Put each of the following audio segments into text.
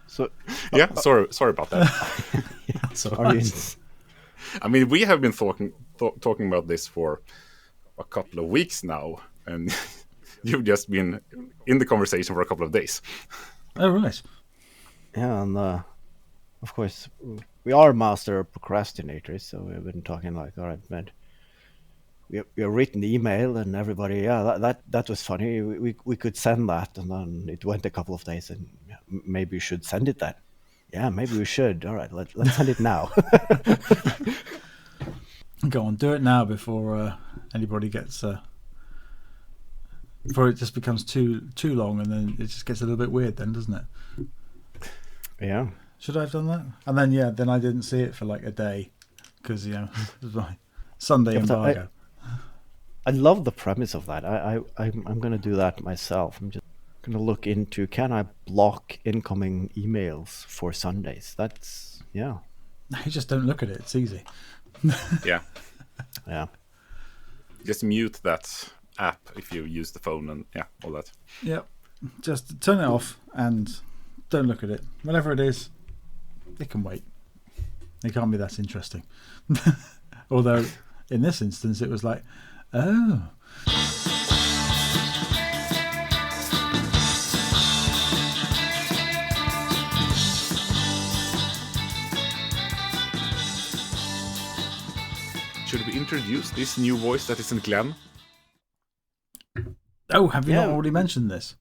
So yeah, sorry about that. Yeah, sorry. I mean, we have been talking about this for a couple of weeks now, and you've just been in the conversation for a couple of days. Oh, right. Yeah, and of course, we are master procrastinators, so we've been talking like, all right, man, we have written the email, and everybody, that was funny. We could send that, and then it went a couple of days, and maybe we should send it then. Yeah, maybe we should. All right, let's send it now. Go on, do it now before anybody gets. Before it just becomes too long, and then it just gets a little bit weird. Then, doesn't it? Yeah. Should I have done that? And then then I didn't see it for like a day because it was my Sunday embargo. I love the premise of that. I'm going to do that myself. I'm just going to look into, can I block incoming emails for Sundays? That's, yeah. You just don't look at it. It's easy. Yeah. Yeah. Just mute that app if you use the phone and all that. Yep. Just turn it off and don't look at it. Whatever it is, it can wait. It can't be that interesting. Although, in this instance, it was like, oh. Should we introduce this new voice that isn't Glenn? Oh, have you not already mentioned this?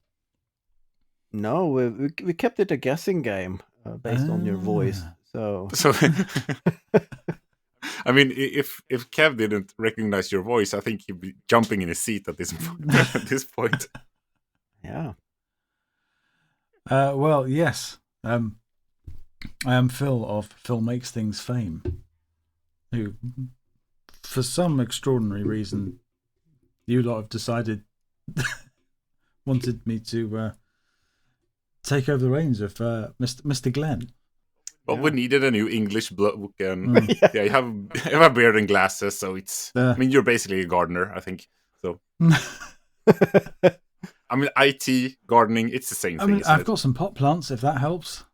No, we kept it a guessing game based on your voice. So I mean, if Kev didn't recognize your voice, I think he'd be jumping in his seat at this point. Yeah. Well, yes. I am Phil of Phil Makes Things fame, who, for some extraordinary reason, you lot have decided wanted me to take over the reins of Mr. Glenn. Well, we needed a new English book, and you have a beard and glasses, so it's. I mean, you're basically a gardener, I think. So, I mean, IT gardening, it's the same thing. I've got some pot plants, if that helps.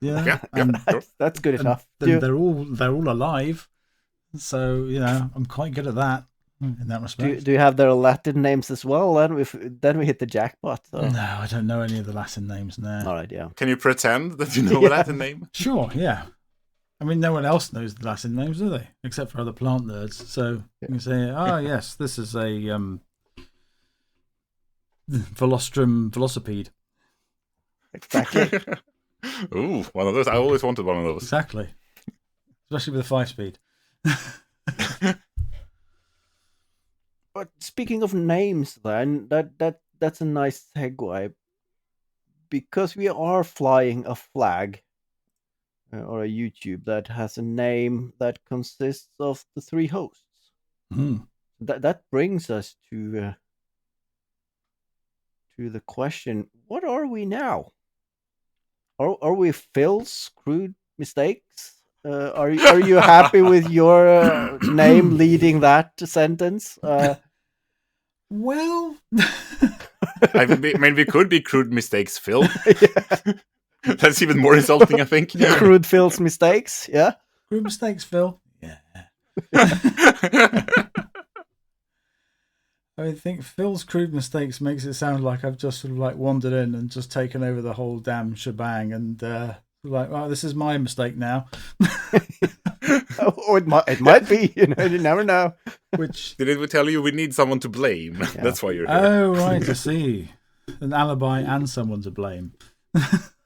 Yeah, sure. That's good enough. They're all alive, so I'm quite good at that in that respect. Do you have their Latin names as well? Then we hit the jackpot. So. No, I don't know any of the Latin names. No. All right, yeah. Can you pretend that you know a Latin name? Sure, yeah. I mean, no one else knows the Latin names, do they? Except for other plant nerds. So you can say, yes, this is a Velostrum velocipede. Exactly. Ooh, one of those. I always wanted one of those. Exactly. Especially with a 5-speed. But speaking of names, then that's a nice segue, because we are flying a flag or a YouTube that has a name that consists of the 3 hosts. That brings us to the question: what are we now? Are we Phil's Crude Mistakes? Are you happy with your name leading that sentence? Well, I mean, we could be Crude Mistakes, Phil. That's even more insulting, I think. Crude Phil's Mistakes, yeah. Crude Mistakes, Phil. Yeah. I think Phil's Crude Mistakes makes it sound like I've just sort of like wandered in and just taken over the whole damn shebang, and well, this is my mistake now. Or it might be, you never know. Which didn't we tell you we need someone to blame? Yeah. That's why you're here. Oh, right, I see. An alibi and someone to blame.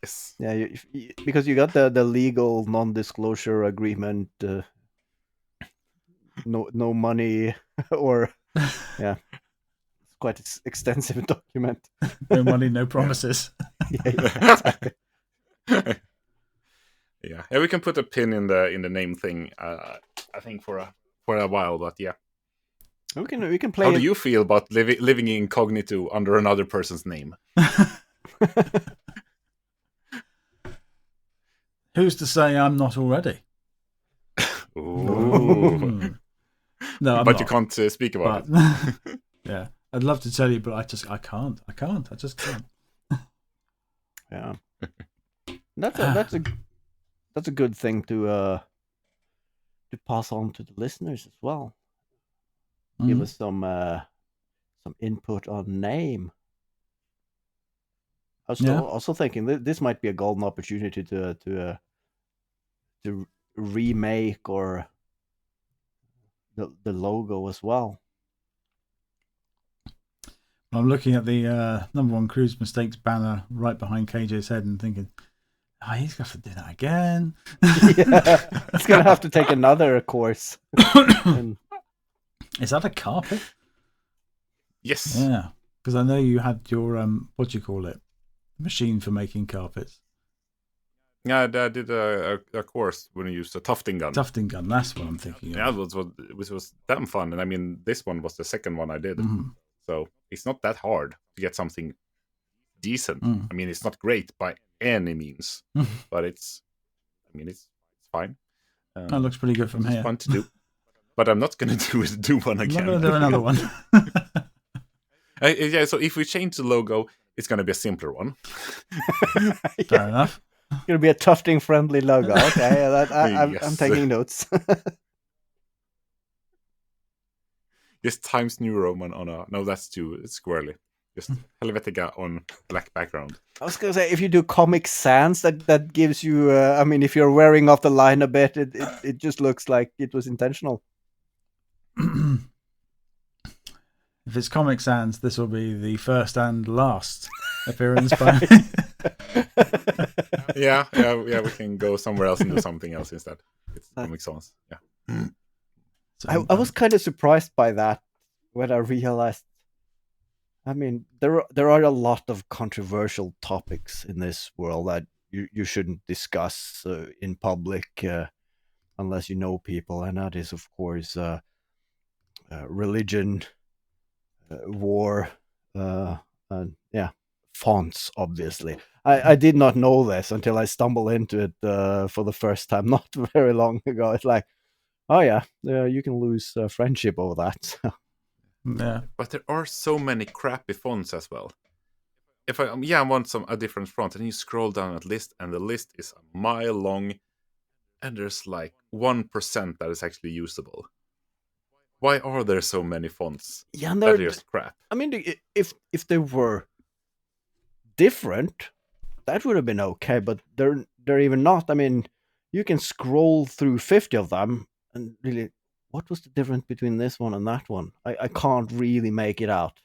Yes. Yeah, because you got the legal non-disclosure agreement. No money, or yeah, it's quite an extensive document. No money, no promises. Exactly. Yeah, we can put a pin in the name thing. I think for a while, but yeah, we can play. How do you feel about living incognito under another person's name? Who's to say I'm not already? Ooh. No, but you can't speak about it. Yeah, I'd love to tell you, but I can't. I just can't. Yeah. That's a good thing to pass on to the listeners as well. Give us some input on name. I was also thinking this might be a golden opportunity to remake or the logo as well. I'm looking at the #1 Cruise Mistakes banner right behind KJ's head and thinking, he's going to have to do that again. Yeah, he's going to have to take another course. Is that a carpet? Yes. Yeah, because I know you had your, what do you call it? Machine for making carpets. Yeah, I did a course when I used a tufting gun. Tufting gun, that's what I'm thinking of. Yeah, which was damn fun. And I mean, this one was the second one I did. Mm-hmm. So it's not that hard to get something decent. I mean, it's not great by any means, but it's fine. That looks pretty good from here. It's fun to do. But I'm not going to do one again. I'm not going to do another one. Yeah, so if we change the logo, it's going to be a simpler one. Fair enough. It's going to be a tufting-friendly logo. Okay, I'm taking notes. Just Times New Roman on a... No, that's too squirrely. Just Helvetica on black background. I was going to say, if you do Comic Sans, that gives you... I mean, if you're wearing off the line a bit, it just looks like it was intentional. If it's Comic Sans, this will be the first and last appearance by me. Yeah, we can go somewhere else and do something else instead. It's Comic Sans, yeah. I was kind of surprised by that when I realized. I mean, there are a lot of controversial topics in this world that you shouldn't discuss in public unless you know people, and that is, of course, religion, war, and fonts. Obviously, I did not know this until I stumbled into it for the first time not very long ago. It's like, oh yeah, you can lose friendship over that. Yeah, but there are so many crappy fonts as well. If I want a different font, and you scroll down that list, and the list is a mile long, and there's like 1% that is actually usable. Why are there so many fonts? Yeah, and that are just crap. I mean, if they were different, that would have been okay. But they're even not. I mean, you can scroll through 50 of them, and really, what was the difference between this one and that one? I can't really make it out.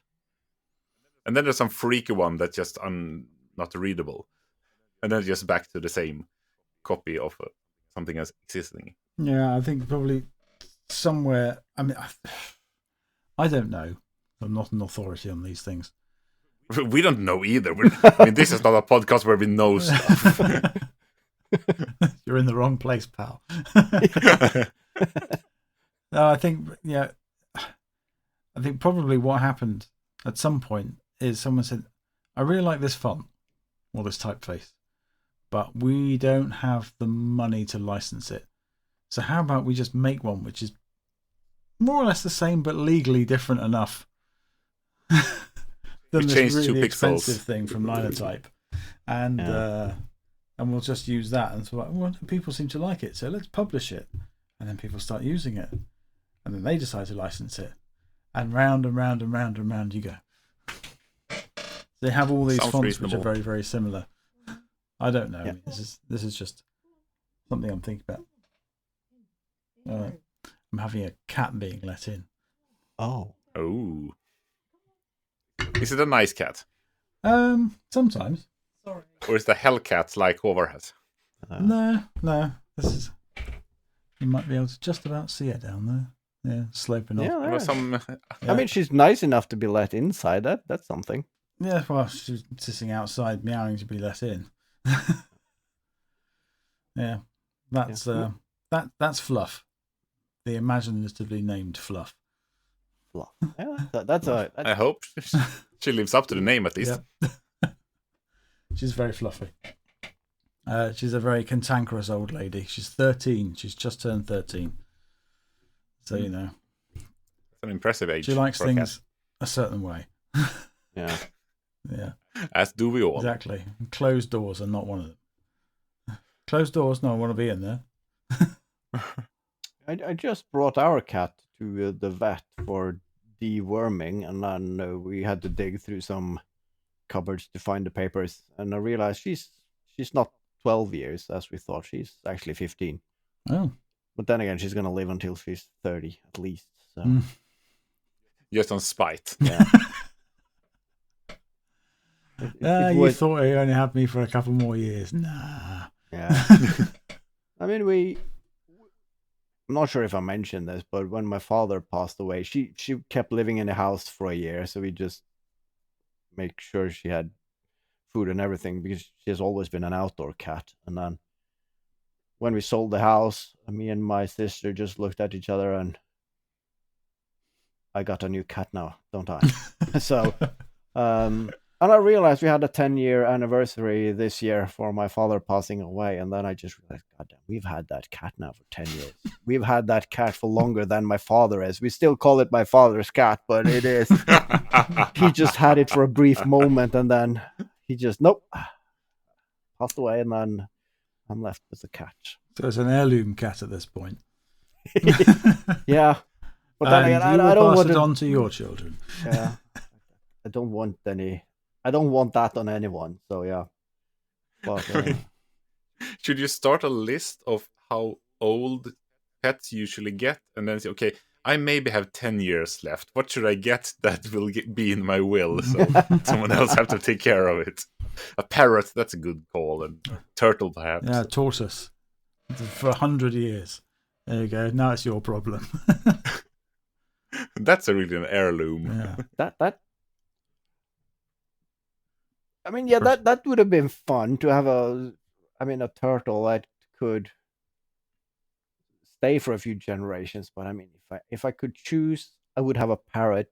And then there's some freaky one that's just not readable, and then just back to the same copy of something else existing. Yeah, I think probably somewhere. I mean, I don't know. I'm not an authority on these things. We don't know either. I mean, this is not a podcast where we know stuff. You're in the wrong place, pal. No, I think probably what happened at some point is someone said, I really like this font or this typeface, but we don't have the money to license it. So how about we just make one which is more or less the same but legally different enough than this really expensive thing from Linotype, and we'll just use that. And so, well, people seem to like it, so let's publish it, and then people start using it, and then they decide to license it, and round and round and round and round you go. They have all these fonts reasonable. Which are very, very similar. I don't know. Yeah. This is just something I'm thinking about. I'm having a cat being let in. Oh. Is it a nice cat? Sometimes. Sorry. Or is the Hellcat like Haavard has? No. This is. You might be able to just about see it down there. Yeah, sloping off. Yeah. I mean, she's nice enough to be let inside. That's something. Yeah, well, she's sitting outside meowing to be let in. Yeah, that's Fluff, the imaginatively named Fluff. Fluff. Yeah, that's I hope she lives up to the name at least. Yep. She's very fluffy. She's a very cantankerous old lady. She's 13. She's just turned 13. So you know, it's an impressive age. She likes things a certain way. Yeah. Yeah. As do we all. Exactly. Closed doors are not one of them. Closed doors. No one want to be in there. I just brought our cat to the vet for deworming, and then we had to dig through some cupboards to find the papers, and I realized she's not 12 years as we thought. She's actually 15. Oh. But then again, she's gonna live until she's 30 at least. So Just on spite. yeah. You thought he only had me for a couple more years. Nah. Yeah. I mean, I'm not sure if I mentioned this, but when my father passed away, she kept living in the house for a year, so we just make sure she had food and everything, because she has always been an outdoor cat. And then when we sold the house, me and my sister just looked at each other, and I got a new cat now, don't I? So, and I realized we had a 10-year anniversary this year for my father passing away, and then I just realized, God damn, we've had that cat now for 10 years. We've had that cat for longer than my father is. We still call it my father's cat, but it is. He just had it for a brief moment, and then he just, nope, passed away, and then I'm left with the cat. So it's an heirloom cat at this point. Yeah. But then again, you I don't pass want it to, on to your children. Yeah. I don't want that on anyone. So yeah. But, Should you start a list of how old pets usually get, and then say, okay, I maybe have 10 years left. What should I get that will be in my will? So someone else have to take care of it. A parrot, that's a good call. And a turtle, perhaps. Yeah, tortoise. For 100 years. There you go. Now it's your problem. That's really an heirloom. Yeah. that I mean, yeah, that would have been fun to have a turtle that could stay for a few generations. But I mean, if I could choose, I would have a parrot,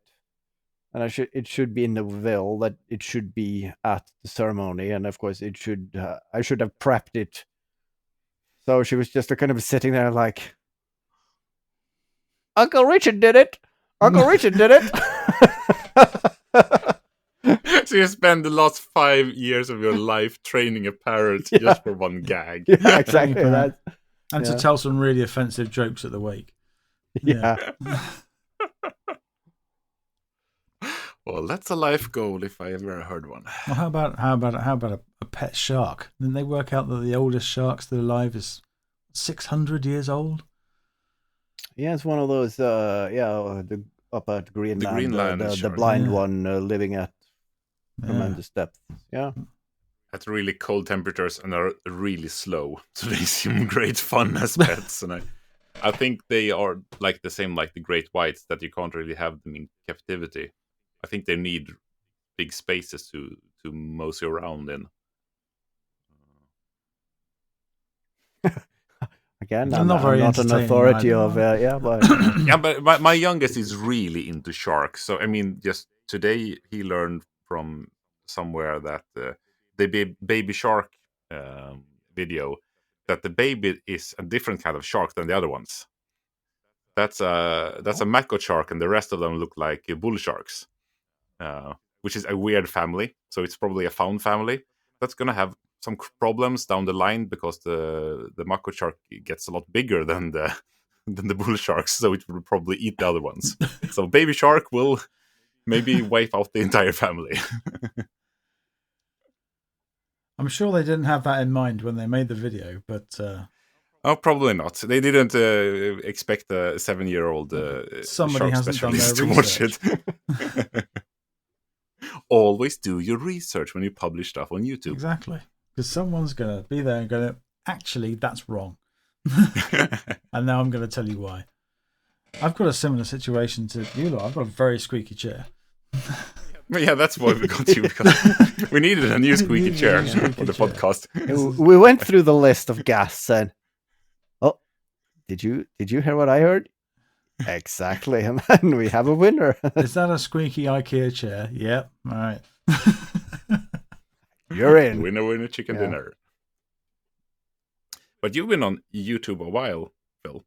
and it should be in the will that it should be at the ceremony, and of course I should have prepped it. So she was just kind of sitting there like, Uncle Richard did it. Uncle Richard did it. So you spend the last 5 years of your life training a parrot just for one gag. Yeah, exactly. And to tell some really offensive jokes at the wake. Yeah. Well, that's a life goal if I ever heard one. Well, how about a pet shark? Didn't they work out that the oldest shark still alive is 600 years old? Yeah, it's one of those. Up at Greenland, The Greenland the shark. blind one living at tremendous depth. Yeah. At really cold temperatures and are really slow, so they seem great fun as pets. And I think they are like the same like the great whites, that you can't really have them in captivity. I think they need big spaces to mosey around in. Again, They're I'm not very not an entertaining authority either. but Yeah, but my youngest is really into sharks. So I mean, just today he learned from somewhere that the baby shark video, that the baby is a different kind of shark than the other ones. That's a mako shark, and the rest of them look like bull sharks, which is a weird family. So it's probably a found family that's gonna have some problems down the line, because the mako shark gets a lot bigger than the bull sharks, so it will probably eat the other ones. So baby shark will maybe wipe out the entire family. I'm sure they didn't have that in mind when they made the video, but Oh, probably not. They didn't expect a 7-year-old somebody shark hasn't done their specialist to watch research. it. Always do your research when you publish stuff on YouTube. Exactly. Because someone's going to be there and go, actually, that's wrong. And now I'm going to tell you why. I've got a similar situation to you lot. I've got a very squeaky chair. Yeah, that's why we got you, because we needed a new squeaky chair for the podcast. we went through the list of guests, and did you hear what I heard? Exactly, and then we have a winner. Is that a squeaky IKEA chair? Yep. All right. You're in. Winner, chicken dinner. But you've been on YouTube a while, Phil.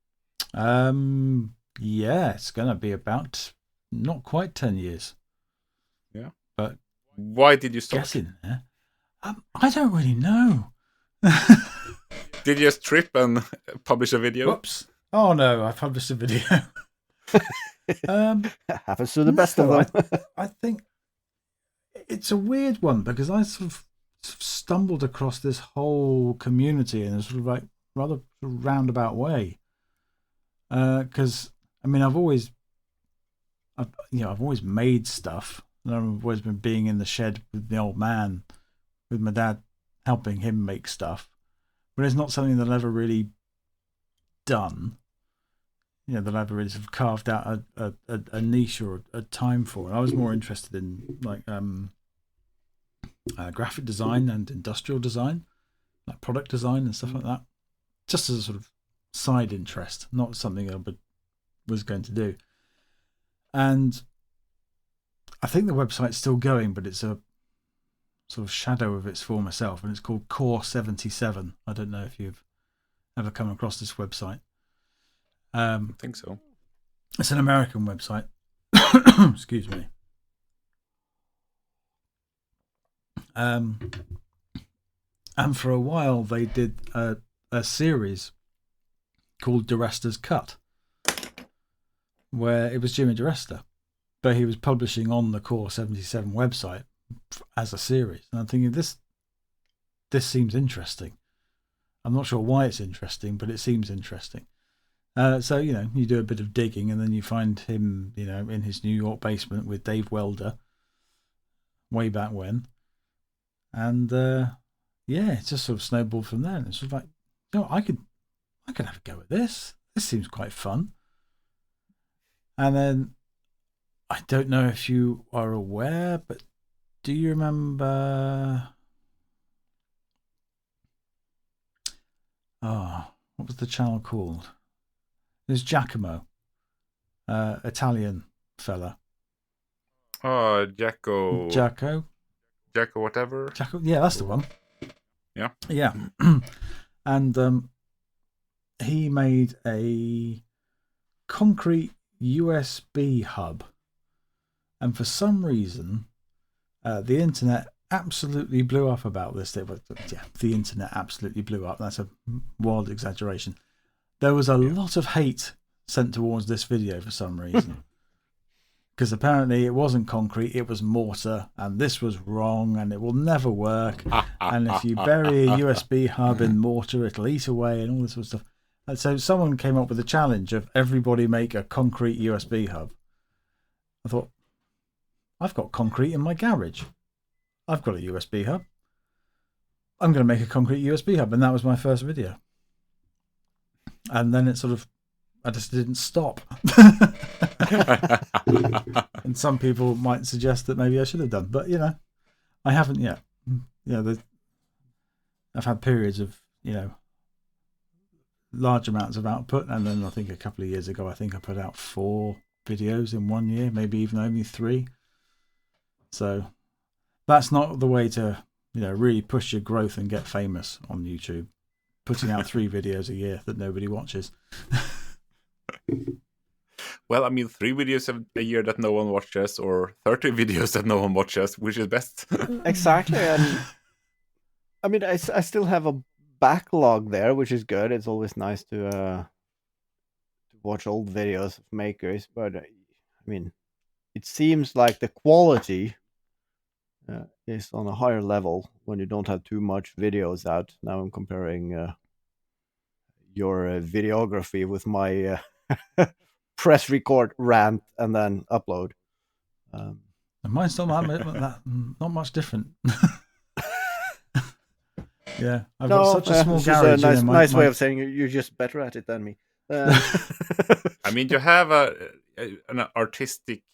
Yeah, it's going to be about not quite 10 years. Yeah. But why did you start? guessing there. I don't really know. Did you just trip and publish a video? Whoops! Oh no, I published a video. Happens to the best of them. I think it's a weird one because I sort of stumbled across this whole community in a sort of like rather roundabout way. Because I mean, I've always made stuff. And I've always been being in the shed with the old man, with my dad, helping him make stuff. But it's not something that I've ever really done. That I've really sort of carved out a niche or a time for. And I was more interested in like graphic design and industrial design, like product design and stuff like that, just as a sort of side interest, not something I was going to do. And I think the website's still going, but it's a sort of shadow of its former self, and it's called Core 77. I don't know if you've ever come across this website. I think so. It's an American website. Excuse me. And for a while they did a series called DiResta's Cut, where it was Jimmy DiResta, but he was publishing on the Core 77 website as a series. And I'm thinking, this seems interesting. I'm not sure why it's interesting, but it seems interesting. So, you do a bit of digging and then you find him, in his New York basement with Dave Welder way back when. And, it just sort of snowballed from there. And it's sort of like, I could have a go at this. This seems quite fun. And then, I don't know if you are aware, but do you remember... what was the channel called? It was Giacomo, Italian fella. Oh, Giaco Whatever. Giaco, yeah, that's the one. Yeah. Yeah. And he made a concrete USB hub. And for some reason, the internet absolutely blew up about this. The internet absolutely blew up. That's a wild exaggeration. There was a lot of hate sent towards this video for some reason. Because apparently it wasn't concrete, it was mortar, and this was wrong, and it will never work. And if you bury a USB hub in mortar, it'll eat away, and all this sort of stuff. And so someone came up with a challenge of everybody make a concrete USB hub. I thought, I've got concrete in my garage. I've got a USB hub. I'm going to make a concrete USB hub, and that was my first video. And then I just didn't stop. And some people might suggest that maybe I should have done, but I haven't yet. I've had periods of large amounts of output, and then I think a couple of years ago I put out 4 videos in 1 year, maybe even only 3. So that's not the way to really push your growth and get famous on YouTube. Putting out 3 videos a year that nobody watches. Well, 3 videos a year that no one watches, or 30 videos that no one watches, which is best? Exactly. And I still have a backlog there, which is good. It's always nice to watch old videos of makers, but it seems like the quality is on a higher level when you don't have too much videos out. Now I'm comparing your videography with my press record, rant, and then upload. And mine's not much different. Yeah, I've got such a small garage. A nice way of saying you're just better at it than me. You have an artistic.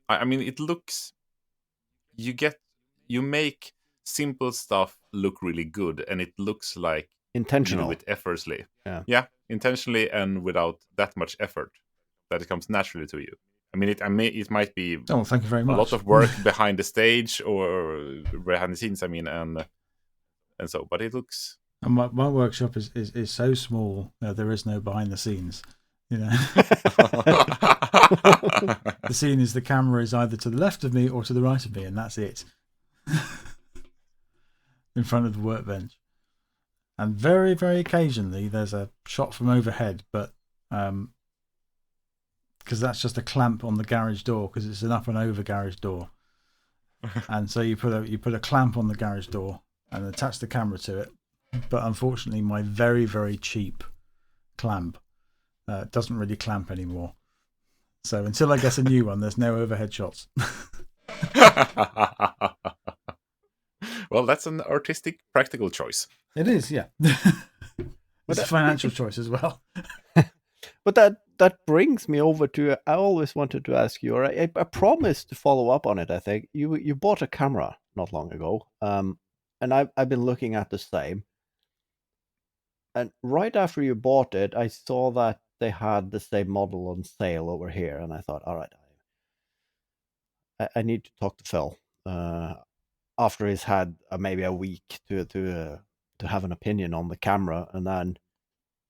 It looks. You make simple stuff look really good, and it looks like intentional, with effortlessly. Yeah, intentionally and without that much effort, that it comes naturally to you. It might be. Oh, thank you very much. A lot of work behind the stage or behind the scenes. And so, but it looks. And my workshop is so small. There is no behind the scenes. The scene is the camera is either to the left of me or to the right of me, and that's it. In front of the workbench. And very, very occasionally there's a shot from overhead, but because that's just a clamp on the garage door, because it's an up and over garage door. And so you put a clamp on the garage door and attach the camera to it. But unfortunately, my very, very cheap clamp doesn't really clamp anymore. So until I get a new one, there's no overhead shots. Well, that's an artistic, practical choice. It is, yeah. It's a financial choice as well. But that brings me over to, I always wanted to ask you, or I promised to follow up on it. I think you bought a camera not long ago, and I've been looking at the same. And right after you bought it, I saw that they had the same model on sale over here, and I thought, all right, I need to talk to Phil after he's had maybe a week to have an opinion on the camera, and then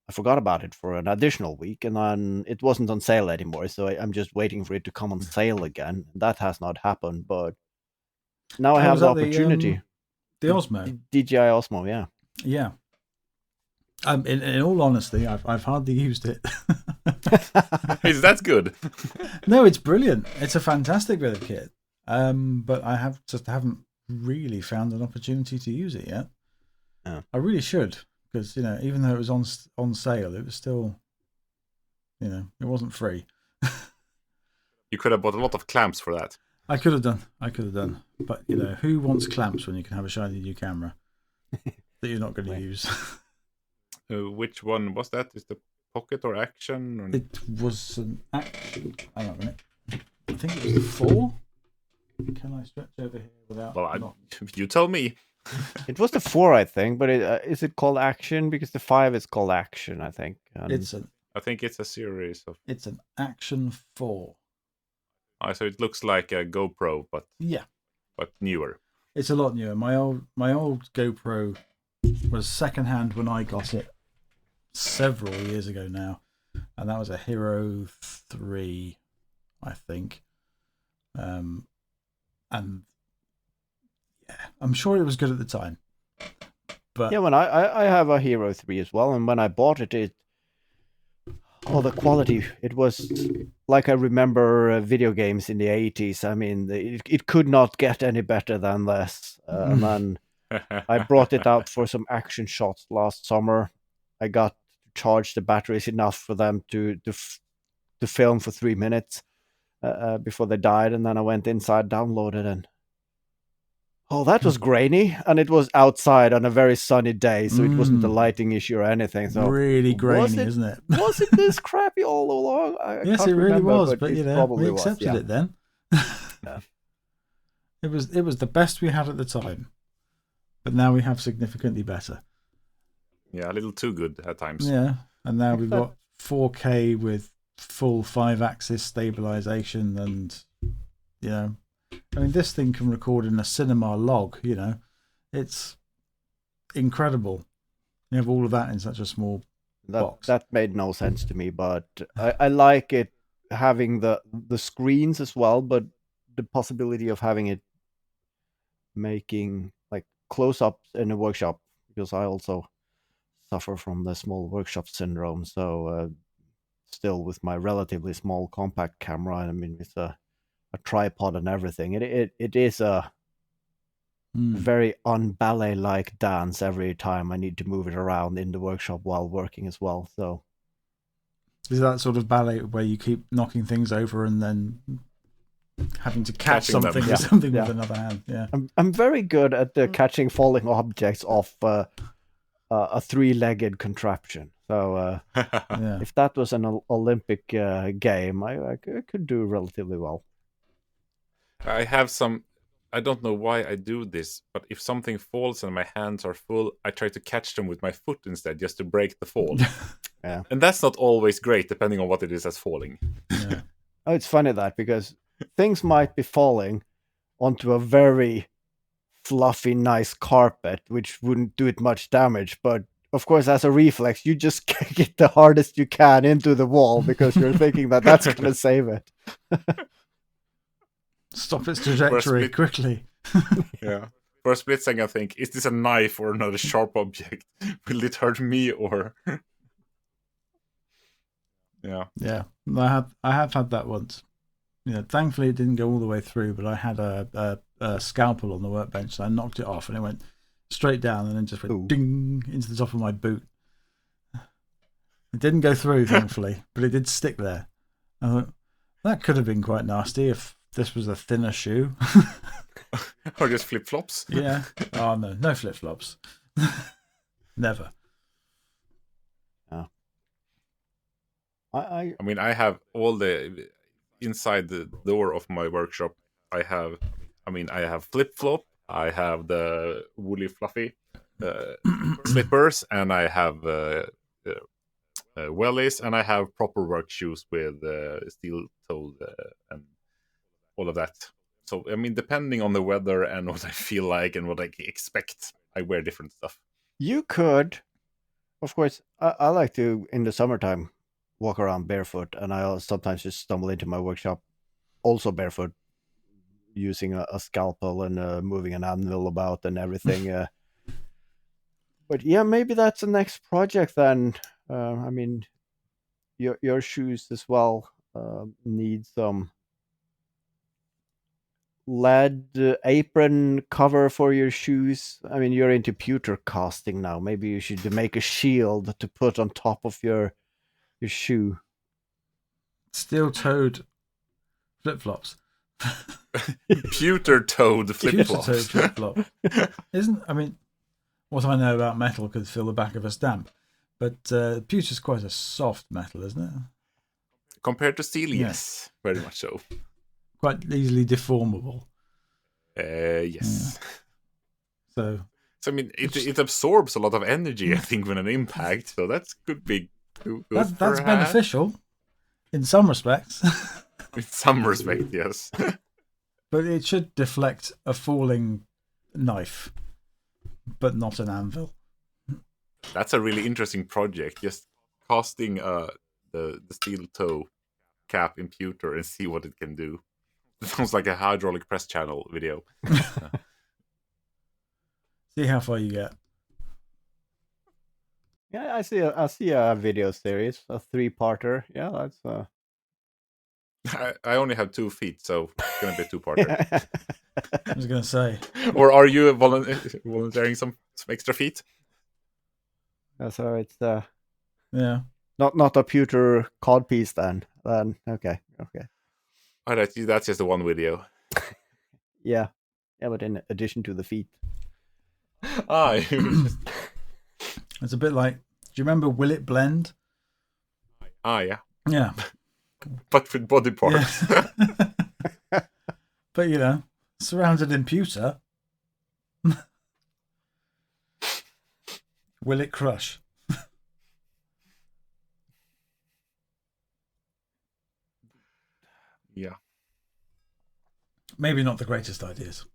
I forgot about it for an additional week, and then it wasn't on sale anymore. So I'm just waiting for it to come on sale again. That has not happened, but now I have the opportunity. The Osmo, DJI Osmo, yeah. Yeah. In all honesty, I've hardly used it. Is that good? No, it's brilliant. It's a fantastic bit of kit. But I haven't really found an opportunity to use it yet. Oh. I really should, because even though it was on sale, it was still, it wasn't free. You could have bought a lot of clamps for that. I could have done. But who wants clamps when you can have a shiny new camera that you're not going to use? Which one was that? Is the Pocket or Action? Or... It was an Action. Hang on a minute. I think it was the 4. Can I stretch over here without? Well, you tell me. It was the 4, I think, but is it called Action? Because the 5 is called Action, I think. I think it's a series of. It's an Action 4. So it looks like a GoPro, but newer. It's a lot newer. My old GoPro was secondhand when I got it several years ago now, and that was a Hero 3, I think. And yeah, I'm sure it was good at the time. But yeah, when I have a Hero 3 as well, and when I bought it, the quality, it was like I remember video games in the 80s. I mean, it could not get any better than this. And then I brought it out for some action shots last summer. I got to charge the batteries enough for them to film for 3 minutes before they died, and then I went inside, downloaded, and that was grainy, and it was outside on a very sunny day, so it wasn't a lighting issue or anything. So really grainy, isn't it? Was it this crappy all along? Yes, it really was, but we was, accepted it then. Yeah. It was the best we had at the time, but now we have significantly better. Yeah, a little too good at times. Yeah, and now we've got 4K with full 5-axis stabilization, and I mean, this thing can record in a cinema log. It's incredible. You have all of that in such a small box. That made no sense to me, but I like it having the screens as well, but the possibility of having it making like close-ups in a workshop, because I also suffer from the small workshop syndrome. So still with my relatively small compact camera, I mean, it's a tripod and everything. It is a very un-ballet-like dance every time I need to move it around in the workshop while working as well. So is that sort of ballet where you keep knocking things over and then having to catch something with another hand? Yeah, I'm very good at catching falling objects off a 3-legged contraption. So if that was an Olympic game, I could do relatively well. I have some. I don't know why I do this, but if something falls and my hands are full, I try to catch them with my foot instead, just to break the fall. Yeah, and that's not always great, depending on what it is that's falling. Yeah. Oh, it's funny that, because things might be falling onto a very fluffy, nice carpet, which wouldn't do it much damage, but of course, as a reflex, you just get the hardest you can into the wall because you're thinking that that's going to save it. Stop its trajectory quickly. Yeah. For a split second, I think, is this a knife or another sharp object? Will it hurt me or? Yeah. Yeah, I have had that once. Thankfully it didn't go all the way through, but I had a scalpel on the workbench, so I knocked it off, and it went straight down, and then just went ding into the top of my boot. It didn't go through, thankfully, but it did stick there. I thought that could have been quite nasty if this was a thinner shoe. Or just flip flops. Yeah. Oh no flip flops. Never. I mean, I have all the inside the door of my workshop. I have flip flop. I have the woolly fluffy slippers, and I have wellies, and I have proper work shoes with steel toed and all of that. So I mean, depending on the weather and what I feel like and what I expect, I wear different stuff. You could, of course. I like to in the summertime walk around barefoot, and I'll sometimes just stumble into my workshop also barefoot, using a scalpel and moving an anvil about and everything. But yeah, maybe that's the next project then. I mean, your shoes as well need some lead apron cover for your shoes. I mean, you're into pewter casting now. Maybe you should make a shield to put on top of your shoe. Steel-toed flip-flops. Pewter-toed flip-flops. Pewter-toed flip-flop. What I know about metal could fill the back of a stamp. But pewter's quite a soft metal, isn't it? Compared to steel, yes. Very much so. Quite easily deformable. Yes. Yeah. So I mean, it absorbs a lot of energy, I think, when an impact. So that could be good. That's beneficial in some respects. In some respect, yes. But it should deflect a falling knife, but not an anvil. That's a really interesting project. Just casting the steel toe cap in pewter and see what it can do. It sounds like a hydraulic press channel video. See how far you get. Yeah, I see a video series, a 3-parter. Yeah, that's. I only have 2 feet, so it's gonna be a 2-parter. I was gonna say. Or are you volunteering some extra feet? So it's yeah, not a pewter codpiece then. Okay. Oh, that's just the one video. Yeah, but in addition to the feet. It's a bit like. Do you remember Will It Blend? Yeah. Yeah. But with body parts. Yeah. But surrounded in pewter. Will it crush? Yeah. Maybe not the greatest ideas.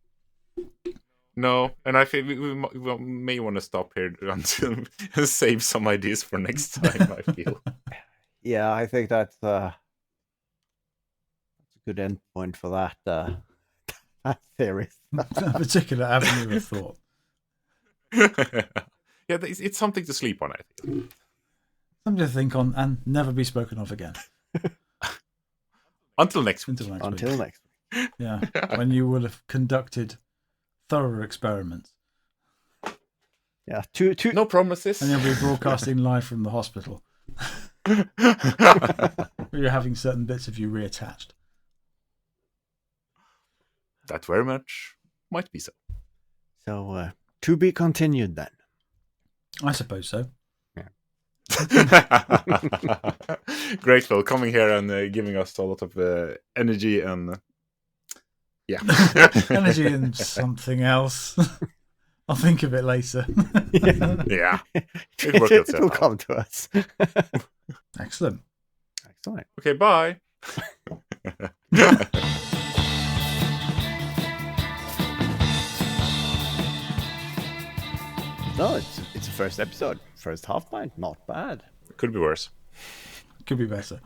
No, and I think we may want to stop here until save some ideas for next time, I feel. Yeah, I think that's a good end point for that theory. A particular avenue of thought. Yeah, it's something to sleep on, I think. Something to think on and never be spoken of again. Until next week. Until next week. Yeah, when you will have conducted thorough experiments. Yeah, no promises. And you'll be broadcasting live from the hospital. You're having certain bits of you reattached. That very much might be so. So, to be continued then. I suppose so. Yeah. Great, Phil, coming here and giving us a lot of energy and energy and something else. I'll think of it later. Yeah. It will come to us. Excellent. Okay, bye. No, it's the first episode. First half pint, not bad. Could be worse. Could be better.